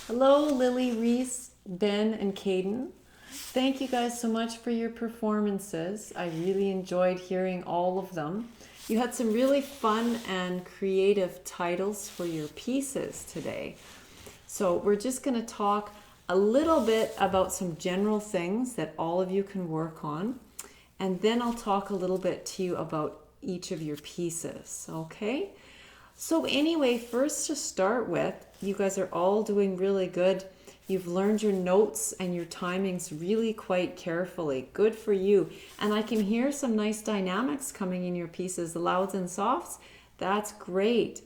Hello, Lily, Reese, Ben, and Kaden. Thank you guys so much for your performances. I really enjoyed hearing all of them. You had some really fun and creative titles for your pieces today. So, we're just going to talk a little bit about some general things that all of you can work on. And then I'll talk a little bit to you about each of your pieces, okay? So, anyway, first to start with, you guys are all doing really good. You've learned your notes and your timings really quite carefully. Good for you. And I can hear some nice dynamics coming in your pieces, the louds and softs. That's great.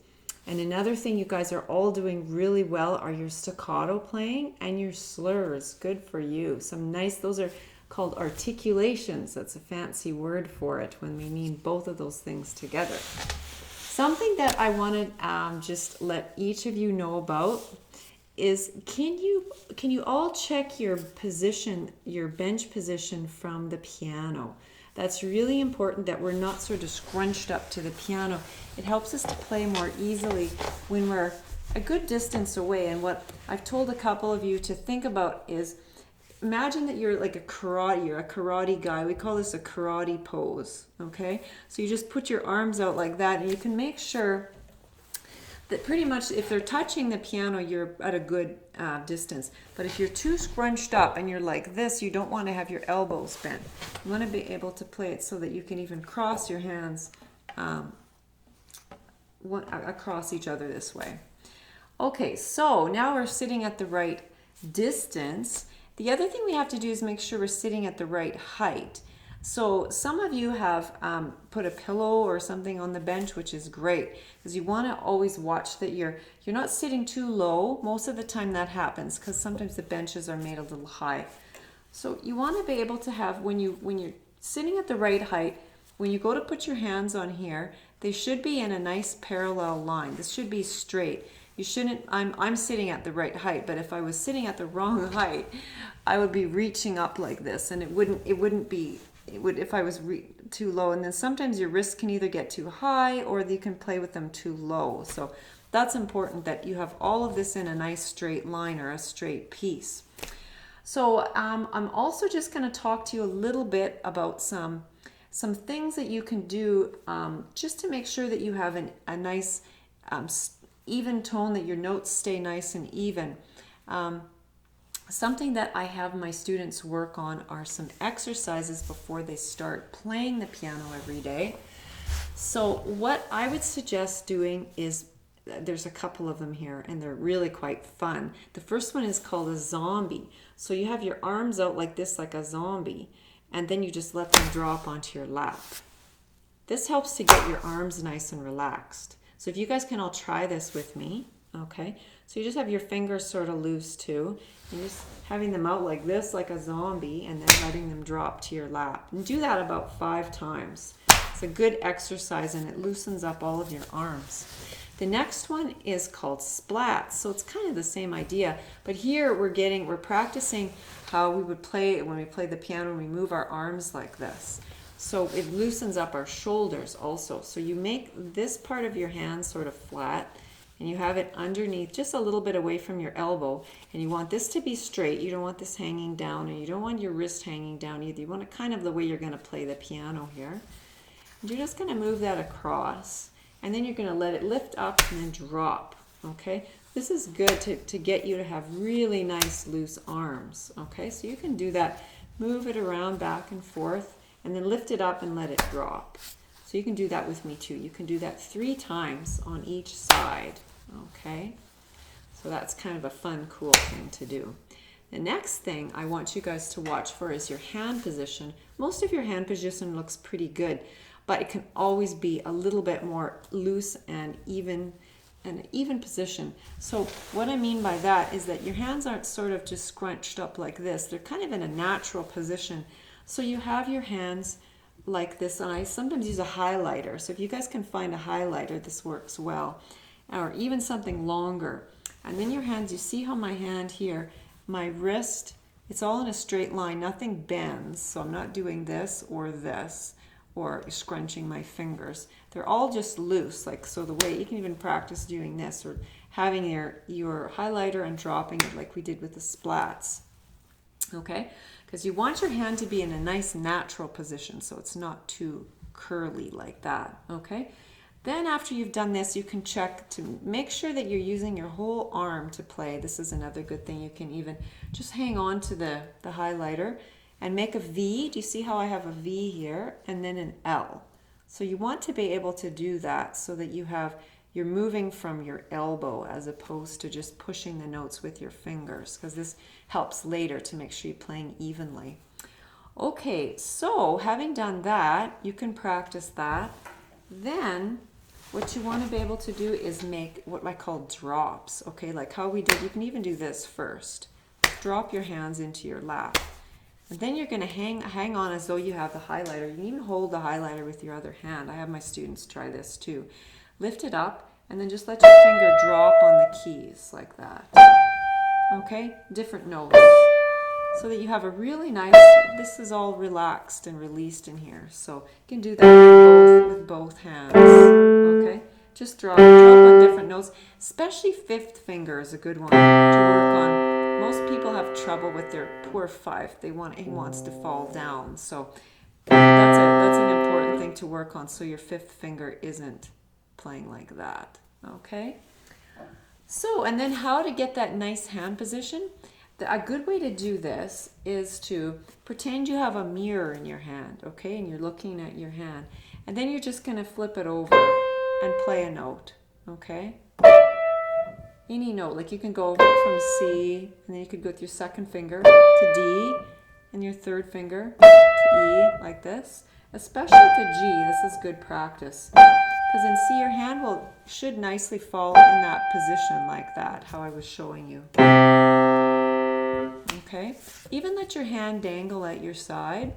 And another thing you guys are all doing really well are your staccato playing and your slurs. Good for you. Some nice, those are called articulations. That's a fancy word for it when we mean both of those things together. Something that I want to just let each of you know about is can you all check your position, your bench position from the piano? That's really important that we're not sort of scrunched up to the piano. It helps us to play more easily when we're a good distance away. And what I've told a couple of you to think about is imagine that you're like you're a karate guy. We call this a karate pose, okay? So you just put your arms out like that, and you can make sure that pretty much if they're touching the piano, you're at a good distance. But if you're too scrunched up and you're like this, you don't want to have your elbows bent. You want to be able to play it so that you can even cross your hands across each other this way. Okay, so now we're sitting at the right distance. The other thing we have to do is make sure we're sitting at the right height. So some of you have put a pillow or something on the bench, which is great because you want to always watch that you're not sitting too low. Most of the time that happens because sometimes the benches are made a little high. So you want to be able to have when you're sitting at the right height, when you go to put your hands on here, they should be in a nice parallel line. This should be straight. You shouldn't, I'm sitting at the right height, but if I was sitting at the wrong height, I would be reaching up like this, and it wouldn't be, it would, if I was too low. And then sometimes your wrists can either get too high or you can play with them too low. So that's important that you have all of this in a nice straight line or a straight piece. So I'm also just going to talk to you a little bit about some things that you can do just to make sure that you have a nice even tone, that your notes stay nice and even. Something that I have my students work on are some exercises before they start playing the piano every day. So what I would suggest doing is, there's a couple of them here and they're really quite fun. The first one is called a zombie. So you have your arms out like this, like a zombie, and then you just let them drop onto your lap. This helps to get your arms nice and relaxed. So if you guys can all try this with me, okay? So you just have your fingers sort of loose too. And just having them out like this, like a zombie, and then letting them drop to your lap. And do that about 5 times. It's a good exercise and it loosens up all of your arms. The next one is called splats. So it's kind of the same idea, but here we're practicing how we would play when we play the piano and we move our arms like this. So it loosens up our shoulders also. So you make this part of your hand sort of flat and you have it underneath, just a little bit away from your elbow. And you want this to be straight. You don't want this hanging down, and you don't want your wrist hanging down either. You want it kind of the way you're going to play the piano here. And you're just going to move that across. And then you're going to let it lift up and then drop. Okay? This is good to get you to have really nice loose arms. Okay? So you can do that. Move it around back and forth. And then lift it up and let it drop. So you can do that with me too. You can do that 3 times on each side. Okay? So that's kind of a fun, cool thing to do. The next thing I want you guys to watch for is your hand position. Most of your hand position looks pretty good, but it can always be a little bit more loose and even, an even position. So what I mean by that is that your hands aren't sort of just scrunched up like this. They're kind of in a natural position. So you have your hands like this, and I sometimes use a highlighter. So if you guys can find a highlighter, this works well. Or even something longer. And then your hands, you see how my hand here, my wrist, it's all in a straight line, nothing bends. So I'm not doing this or scrunching my fingers. They're all just loose, like so the way you can even practice doing this or having your highlighter and dropping it like we did with the splats. Okay, because you want your hand to be in a nice natural position so it's not too curly like that. Okay, then after you've done this, you can check to make sure that you're using your whole arm to play. This is another good thing. You can even just hang on to the highlighter and make a V. Do you see how I have a V here and then an L? So you want to be able to do that so that you're moving from your elbow as opposed to just pushing the notes with your fingers, because this helps later to make sure you're playing evenly. Okay, so having done that, you can practice that. Then what you want to be able to do is make what I call drops, okay, like how we did. You can even do this first. Drop your hands into your lap. And then you're going to hang on as though you have the highlighter. You can even hold the highlighter with your other hand. I have my students try this too. Lift it up and then just let your finger drop on the keys like that. Okay? Different notes. So that you have a really nice, this is all relaxed and released in here. So you can do that with both hands. Okay? Just drop on different notes. Especially fifth finger is a good one to work on. Most people have trouble with their poor five. He wants to fall down. So that's an important thing to work on, so your fifth finger isn't playing like that. Okay? So, and then how to get that nice hand position. A good way to do this is to pretend you have a mirror in your hand, okay? And you're looking at your hand. And then you're just going to flip it over and play a note, okay? Any note, like you can go from C, and then you could go with your second finger to D, and your third finger to E, like this. Especially to G, this is good practice. Because in C, your hand should nicely fall in that position like that, how I was showing you. Okay? Even let your hand dangle at your side,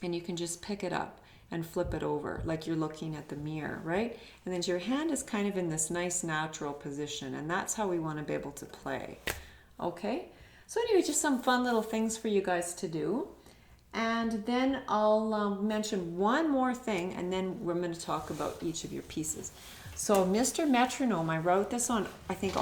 and you can just pick it up and flip it over like you're looking at the mirror, right? And then your hand is kind of in this nice natural position, and that's how we want to be able to play. Okay? So anyway, just some fun little things for you guys to do. And then I'll mention one more thing, and then we're going to talk about each of your pieces. So Mr. Metronome, I wrote this on, I think,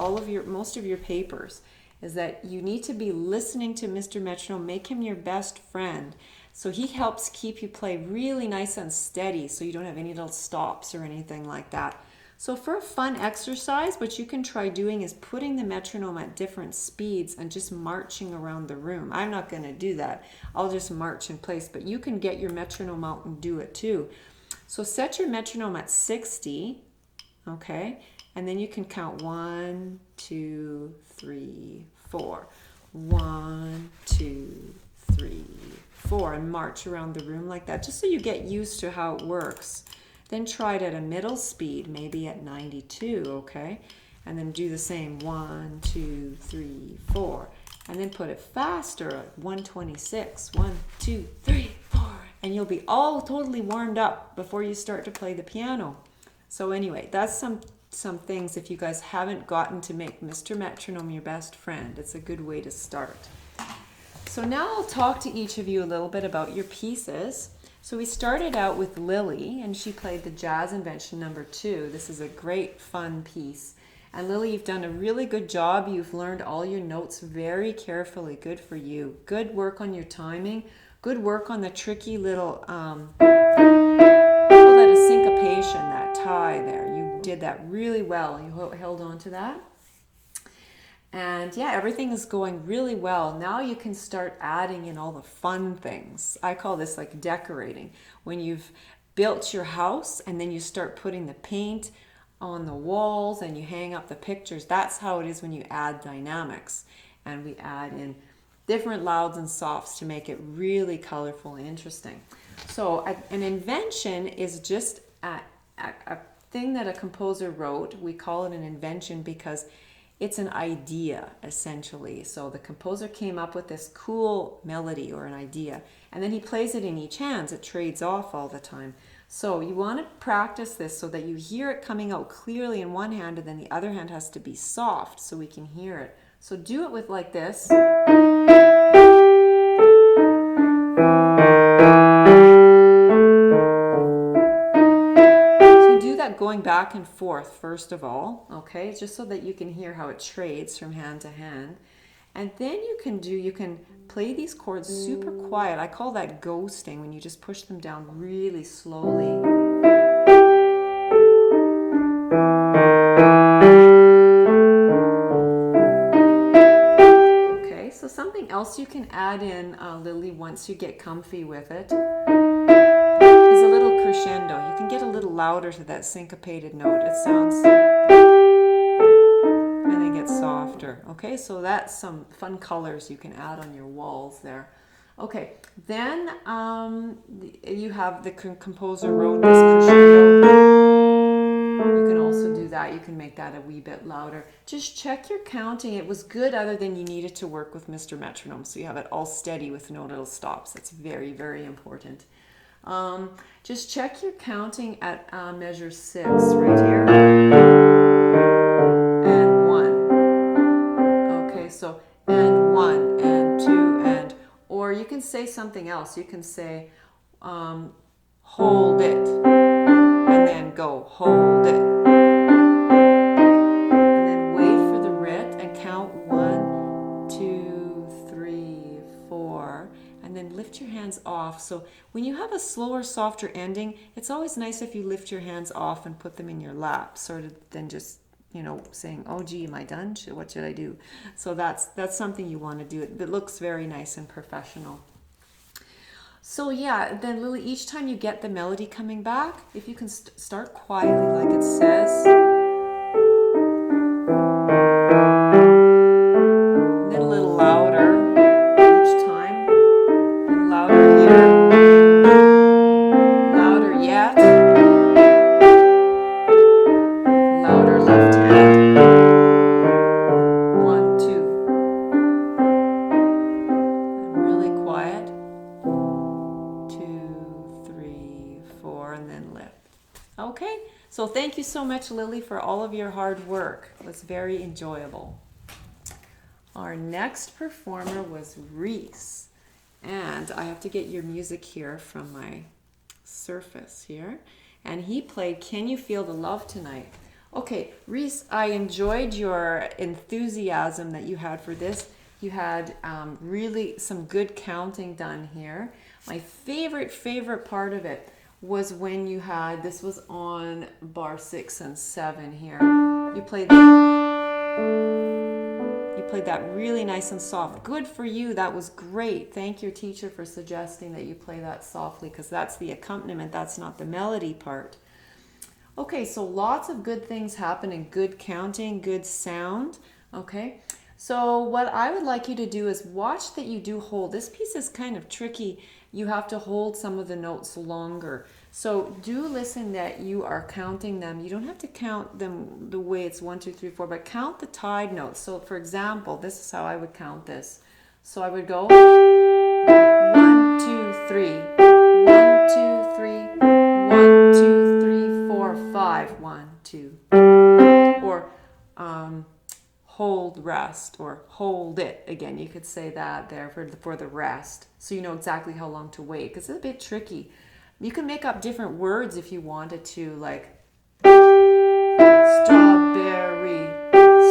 most of your papers, is that you need to be listening to Mr. Metronome. Make him your best friend. So he helps keep you play really nice and steady so you don't have any little stops or anything like that. So for a fun exercise, what you can try doing is putting the metronome at different speeds and just marching around the room. I'm not going to do that. I'll just march in place, but you can get your metronome out and do it too. So set your metronome at 60, okay? And then you can count 1, 2, 3, 4. 1, 2, 3, 4, and march around the room like that, just so you get used to how it works. Then try it at a middle speed, maybe at 92, okay? And then do the same, 1, 2, 3, 4. And then put it faster at 126, 1, 2, 3, 4. And you'll be all totally warmed up before you start to play the piano. So anyway, that's some things if you guys haven't gotten to make Mr. Metronome your best friend. It's a good way to start. So now I'll talk to each of you a little bit about your pieces. So we started out with Lily, and she played the Jazz Invention number 2. This is a great fun piece. And Lily, you've done a really good job. You've learned all your notes very carefully. Good for you. Good work on your timing. Good work on the tricky little, call that a syncopation, that tie there. You did that really well. You held on to that. And yeah, everything is going really well. Now you can start adding in all the fun things. I call this like decorating. When you've built your house and then you start putting the paint on the walls and you hang up the pictures, that's how it is when you add dynamics. And we add in different louds and softs to make it really colorful and interesting. So an invention is just a thing that a composer wrote. We call it an invention because it's an idea, essentially. So the composer came up with this cool melody or an idea, and then he plays it in each hand. It trades off all the time. So you want to practice this so that you hear it coming out clearly in one hand, and then the other hand has to be soft so we can hear it. So do it with like this. that going back and forth first of all, okay, just so that you can hear how it trades from hand to hand. And then you can play these chords super quiet. I call that ghosting, when you just push them down really slowly. Okay, so something else you can add in, Lily, once you get comfy with it, is a little crescendo. You can get a little louder to that syncopated note. It sounds, and then get softer. Okay, so that's some fun colors you can add on your walls there. Okay, then you have the composer wrote this crescendo. You can also do that. You can make that a wee bit louder. Just check your counting. It was good, other than you needed to work with Mr. Metronome, so you have it all steady with no little stops. That's very, very important. Just check your counting at measure 6 right here. And 1. Okay, so and 1 and 2 and, or you can say something else. You can say hold it, and then go hold it. And then wait for the writ and count 1, 2, 3, 4, and then lift your hands off. So when you have a slower, softer ending, it's always nice if you lift your hands off and put them in your lap, sort of than just, you know, saying, oh gee, am I done? What should I do? So that's something you want to do. It looks very nice and professional. So yeah, then Lily, each time you get the melody coming back, if you can start quietly like it says, and then a little louder each time, and louder here, louder yet, louder left hand, 1, 2, and really quiet. 2, 3, 4, and then lift. Okay, so thank you so much, Lily, for all of your hard work. It was very enjoyable. Our next performer was Reise, and I have to get your music here from my Surface here, and he played Can You Feel the Love Tonight? Okay, Reise, I enjoyed your enthusiasm that you had for this. You had really some good counting done here. My favorite part of it was when you had, this was on bar 6 and 7 here. You played that really nice and soft. Good for you. That was great. Thank your teacher for suggesting that you play that softly, because that's the accompaniment. That's not the melody part. Okay, so lots of good things happening. Good counting, good sound. Okay. So what I would like you to do is watch that you do hold. This piece is kind of tricky. You have to hold some of the notes longer. So do listen that you are counting them. You don't have to count them the way it's 1, 2, 3, 4, but count the tied notes. So for example, this is how I would count this. So I would go 1, 2, 3, 1, 2, 3, 1, 2, 3, 4, 5, 1, 2, or hold, rest, or hold it. Again, you could say that there for the rest, so you know exactly how long to wait, because it's a bit tricky. You can make up different words if you wanted to, like strawberry,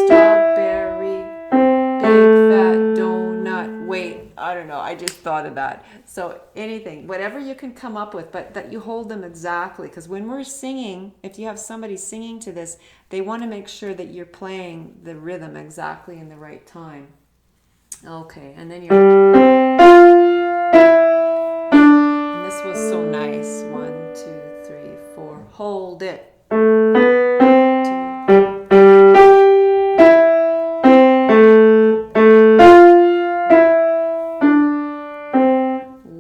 strawberry, big fat donut. Wait, I don't know, I just thought of that. So anything, whatever you can come up with, but that you hold them exactly, because when we're singing, if you have somebody singing to this, they want to make sure that you're playing the rhythm exactly in the right time. Okay, and then you're, and this was so nice. 1, 2, 3, 4, hold it. 2,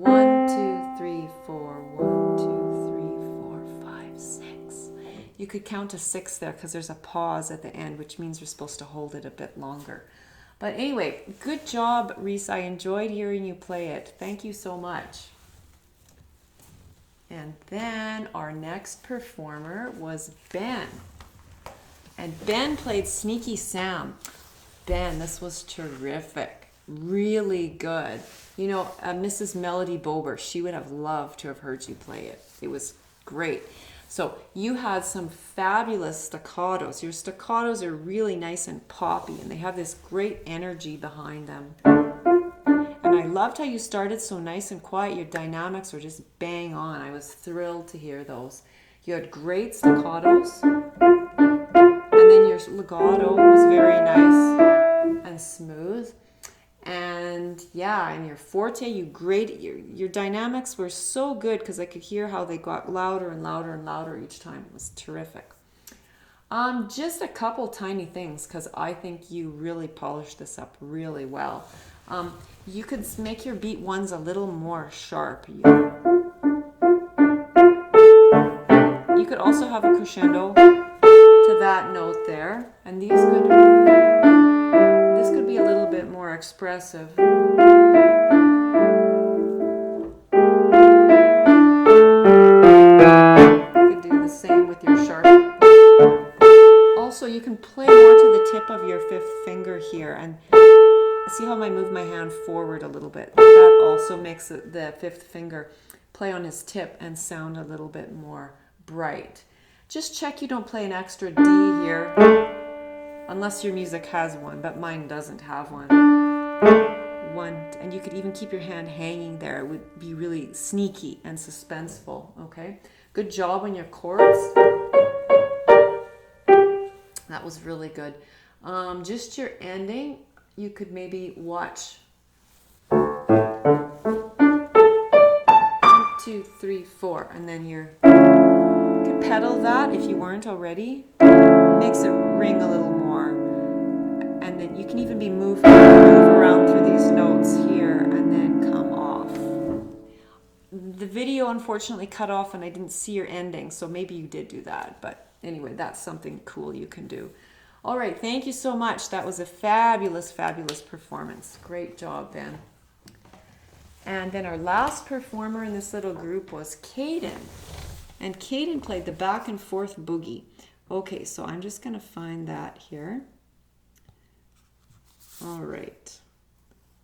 1, 2, 3, 4, 1, 2, 3, 4, 5, 6. You could count to 6 there because there's a pause at the end, which means you're supposed to hold it a bit longer. But anyway, good job, Reise. I enjoyed hearing you play it. Thank you so much. And then our next performer was Ben. And Ben played Sneaky Sam. Ben, this was terrific. Really good. You know, Mrs. Melody Bober, she would have loved to have heard you play it. It was great. So you had some fabulous staccatos. Your staccatos are really nice and poppy, and they have this great energy behind them. And I loved how you started so nice and quiet. Your dynamics were just bang on. I was thrilled to hear those. You had great staccatos, and then your legato was very nice and smooth. And yeah, and your forte, your dynamics were so good because I could hear how they got louder and louder and louder each time. It was terrific. Just a couple tiny things because I think you really polished this up really well. You could make your beat ones a little more sharp. You could also have a crescendo to that note there, and this could be a little bit more expressive. You could do the same with your sharp. Also, you can play more to the tip of your fifth finger here, and see how I move my hand forward a little bit. That also makes the fifth finger play on his tip and sound a little bit more bright. Just check you don't play an extra D here, unless your music has one, but mine doesn't have one. And you could even keep your hand hanging there. It would be really sneaky and suspenseful, okay? Good job on your chords. That was really good. Just your ending, you could maybe watch 1, 2, 3, 4, and then you could pedal that if you weren't already. Makes it ring a little more, and then you can even move around through these notes here and then come off. The video unfortunately cut off and I didn't see your ending, so maybe you did do that, but anyway, that's something cool you can do. All right, thank you so much. That was a fabulous performance. Great job, Ben. And then our last performer in this little group was Kaden, and Kaden played the back and forth boogie. Okay, so I'm just going to find that here. All right.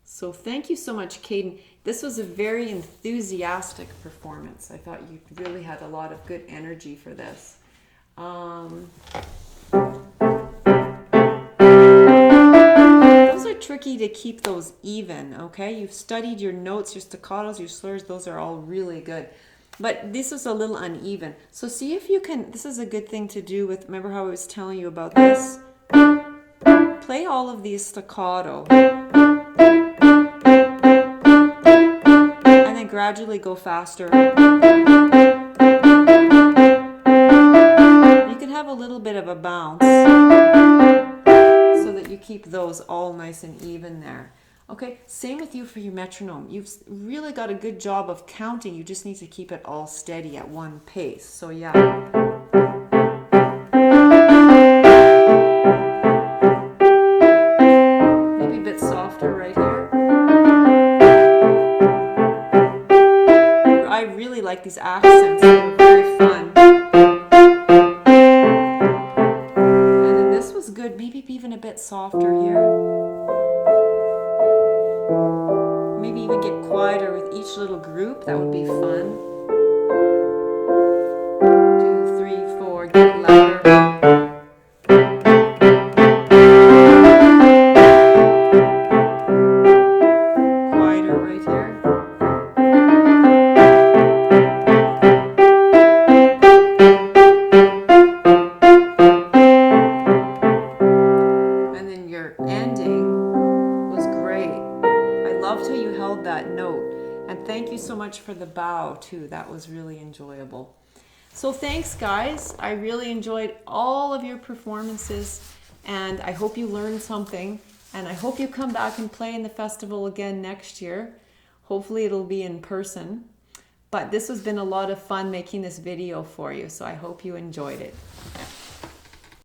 So thank you so much, Kaden. This was a very enthusiastic performance. I thought you really had a lot of good energy for this. Those are tricky to keep those even, okay? You've studied your notes, your staccatos, your slurs. Those are all really good. But this is a little uneven. So see if you can, this is a good thing to do with, remember how I was telling you about this? Play all of these staccato. And then gradually go faster. You can have a little bit of a bounce so that you keep those all nice and even there. Okay, same with you for your metronome. You've really got a good job of counting. You just need to keep it all steady at one pace. So yeah. Maybe a bit softer right here. I really like these accents. They're very fun. And then this was good. Maybe even a bit softer here. Maybe even get quieter with each little group. That would be fun. 2, 3, 4, get louder. Quieter right here. And then your ending was great. I loved how you held that note, and thank you so much for the bow too. That was really enjoyable. So thanks guys. I really enjoyed all of your performances, and I hope you learned something, and I hope you come back and play in the festival again next year. Hopefully it'll be in person, but this has been a lot of fun making this video for you, so I hope you enjoyed it.